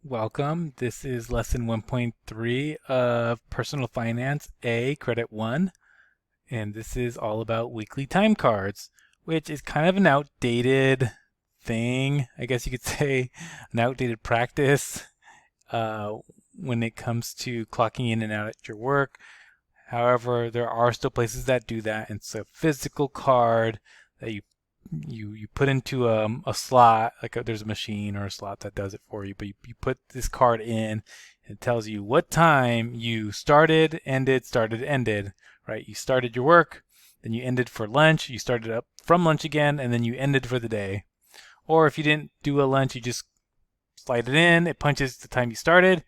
Welcome. This is lesson 1.3 of Personal Finance A, Credit 1, and this is all about weekly time cards, which is kind of an outdated thing, I guess you could say, an outdated practice uh, when it comes to clocking in and out at your work. However, there are still places that do that, and it's a physical card that you put into a slot, like there's a machine or a slot that does it for you, but you put this card in, and it tells you what time you started, ended, right? You started your work, then you ended for lunch, you started up from lunch again, and then you ended for the day. Or if you didn't do a lunch, you just slide it in, it punches the time you started,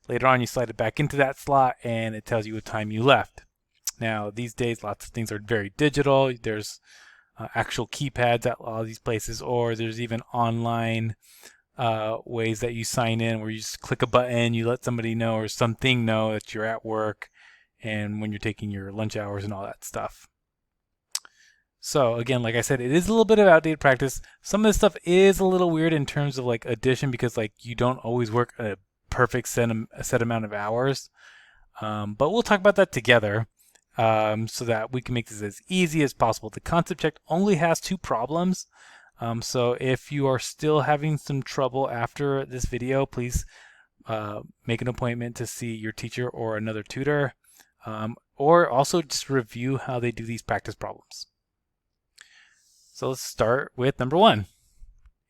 later on you slide it back into that slot, and it tells you what time you left. Now, these days, lots of things are very digital. There's actual keypads at all these places, or there's even online ways that you sign in where you just click a button, you let somebody know or something know that you're at work and when you're taking your lunch hours and all that stuff. So again, like I said, it is a little bit of outdated practice. Some of this stuff is a little weird in terms of like addition because like you don't always work a perfect set amount of hours. But we'll talk about that together so that we can make this as easy as possible. The concept check only has two problems. So if you are still having some trouble after this video, please make an appointment to see your teacher or another tutor, or also just review how they do these practice problems. So let's start with number one.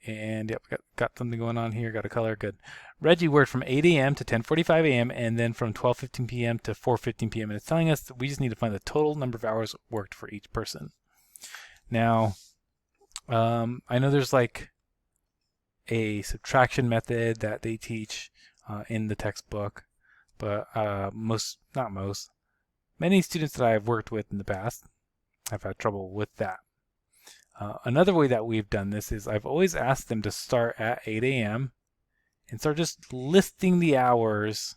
And yep, got something going on here. Got a color, good. Reggie worked from 8 a.m. to 10:45 a.m. and then from 12:15 p.m. to 4:15 p.m. and it's telling us that we just need to find the total number of hours worked for each person. Now, I know there's like a subtraction method that they teach in the textbook, but many students that I've worked with in the past have had trouble with that. Another way that we've done this is I've always asked them to start at 8 a.m. and start just listing the hours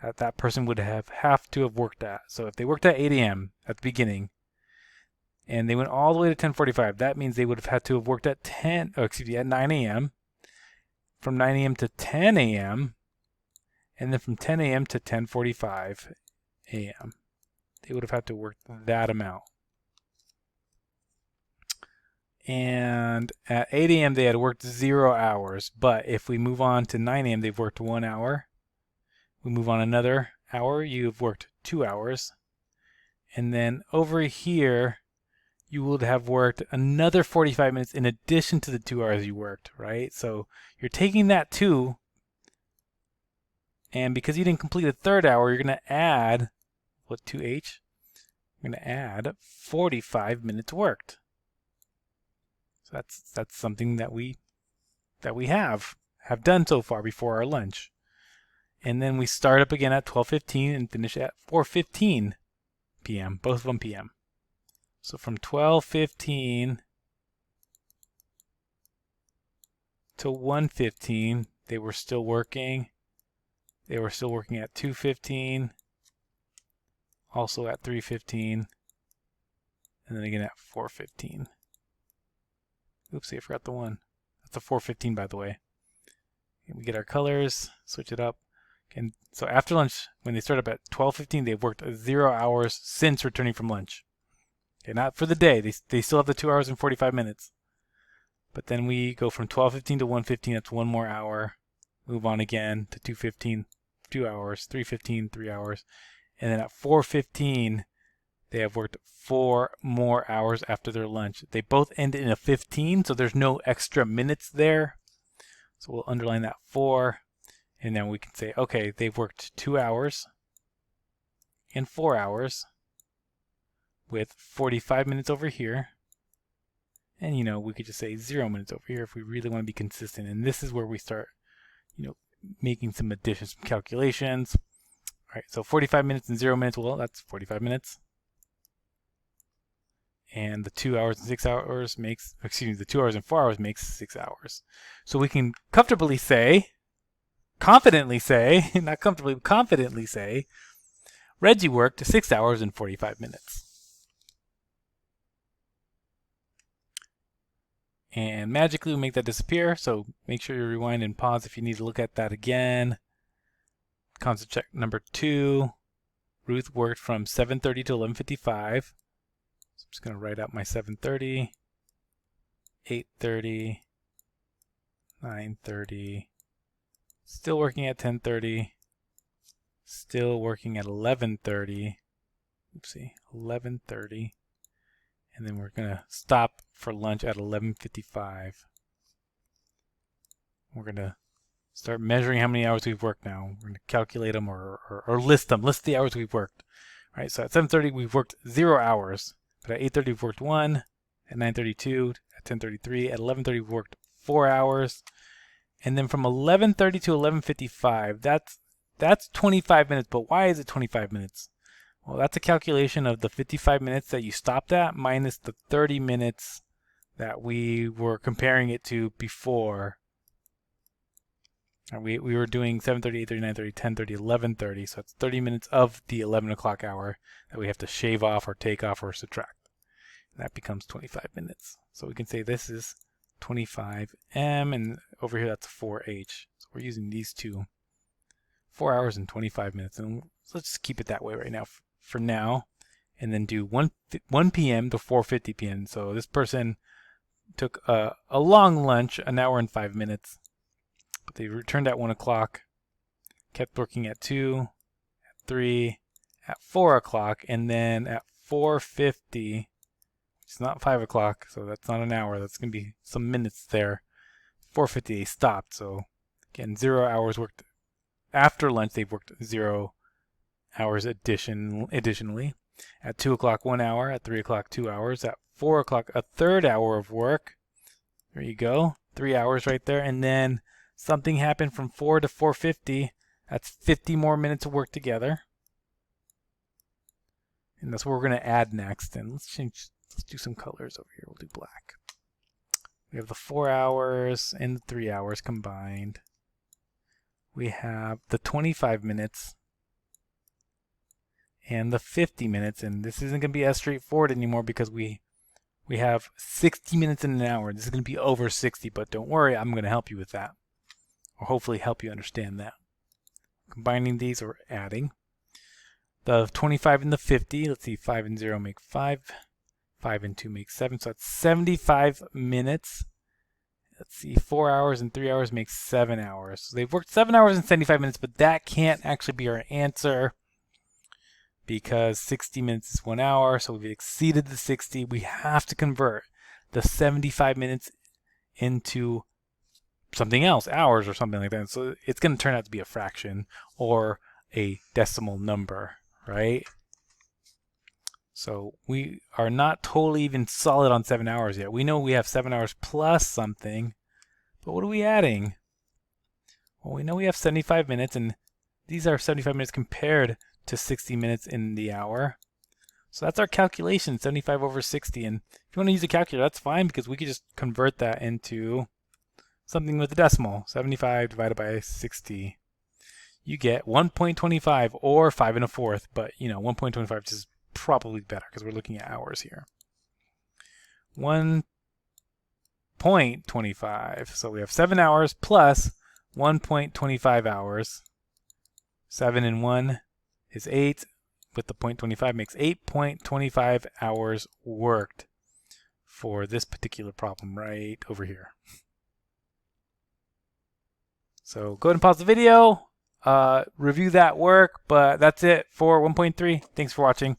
that that person would have to have worked at. So if they worked at 8 a.m. at the beginning and they went all the way to 10:45, that means they would have had to have worked at at 9 a.m. from 9 a.m. to 10 a.m. and then from 10 a.m. to 10:45 a.m. They would have had to work that amount. And at 8 a.m. they had worked 0 hours, but if we move on to 9 a.m. they've worked 1 hour. We move on another hour, you've worked 2 hours. And then over here you would have worked another 45 minutes in addition to the 2 hours you worked, right? So you're taking that 2, and because you didn't complete a third hour, you're going to add, what, 2h? You're going to add 45 minutes worked. So that's something that we have done so far before our lunch. And then we start up again at 12:15 and finish at 4:15 p.m., both of them p.m. So from 12:15 to 1:15, they were still working. They were still working at 2:15, also at 3:15, and then again at 4:15. Oopsie, I forgot the one. That's a 4:15, by the way. And we get our colors, switch it up. And so after lunch, when they start up at 12:15, they've worked 0 hours since returning from lunch. Okay, not for the day. They still have the 2 hours and 45 minutes. But then we go from 12:15 to 1:15, that's 1 more hour. Move on again to 2:15, 2 hours, 3:15, 3 hours. And then at 4:15, they have worked 4 more hours after their lunch. They both end in a 15, so there's no extra minutes there. So we'll underline that 4, and then we can say, okay, they've worked 2 hours and 4 hours with 45 minutes over here. And, we could just say 0 minutes over here if we really want to be consistent. And this is where we start, making some additions, some calculations. All right, so 45 minutes and 0 minutes, well, that's 45 minutes. And the 2 hours and 6 hours makes, the 2 hours and 4 hours makes 6 hours. So we can confidently say, Reggie worked 6 hours and 45 minutes. and magically we'll make that disappear. So make sure you rewind and pause if you need to look at that again. Concept check number 2. Ruth worked from 7:30 to 11:55. So I'm just going to write out my 7:30, 8:30, 9:30, still working at 10:30, still working at 11:30, oopsie, 11:30, and then we're going to stop for lunch at 11:55. We're going to start measuring how many hours we've worked now. We're going to calculate them or list them, list the hours we've worked. All right, so at 7:30 we've worked 0 hours, but at 8:30 we've worked 1, at 9:32, at 10:33, at 11:30 we've worked 4 hours, and then from 11:30 to 11:55, that's 25 minutes. But why is it 25 minutes? Well, that's a calculation of the 55 minutes that you stopped at minus the 30 minutes that we were comparing it to before. And we were doing 7:30, 8:30, 9:30, 10:30, 11:30, so it's 30 minutes of the 11 o'clock hour that we have to shave off or take off or subtract. And that becomes 25 minutes. So we can say this is 25M, and over here that's 4H. So we're using these two. 4 hours and 25 minutes, and let's just keep it that way right now for now, and then do 1 p.m. to 4:50 p.m. So this person took a long lunch, an hour and 5 minutes, but they returned at 1 o'clock, kept working at 2, at 3, at 4 o'clock, and then at 4:50, it's not 5 o'clock, so that's not an hour, that's going to be some minutes there. 4:50 they stopped, so again 0 hours worked. After lunch they've worked 0 hours additionally. At 2 o'clock 1 hour, at 3 o'clock 2 hours, at 4 o'clock a third hour of work. There you go, 3 hours right there, and then something happened from 4 to 4:50. That's 50 more minutes of work together. And that's what we're going to add next. And let's do some colors over here. We'll do black. We have the 4 hours and the 3 hours combined. We have the 25 minutes and the 50 minutes. And this isn't going to be as straightforward anymore because we have 60 minutes in an hour. This is going to be over 60, but don't worry, I'm going to help you with that. Or hopefully help you understand that. Combining these or adding. The 25 and the 50, let's see, 5 and 0 make 5. 5 and 2 make 7, so that's 75 minutes. Let's see, 4 hours and 3 hours makes 7 hours. So they've worked 7 hours and 75 minutes, but that can't actually be our answer because 60 minutes is 1 hour, so we've exceeded the 60. We have to convert the 75 minutes into something else, hours or something like that. So it's going to turn out to be a fraction or a decimal number, right? So we are not totally even solid on 7 hours yet. We know we have 7 hours plus something, but what are we adding? Well, we know we have 75 minutes, and these are 75 minutes compared to 60 minutes in the hour. So that's our calculation, 75 over 60. And if you want to use a calculator, that's fine because we could just convert that into something with a decimal. 75 divided by 60. You get 1.25 or 5 1/4, but 1.25 is probably better because we're looking at hours here. 1.25. So we have 7 hours plus 1.25 hours. 7 and 1 is 8. With the 0.25 makes 8.25 hours worked for this particular problem right over here. So go ahead and pause the video, review that work, but that's it for 1.3. Thanks for watching.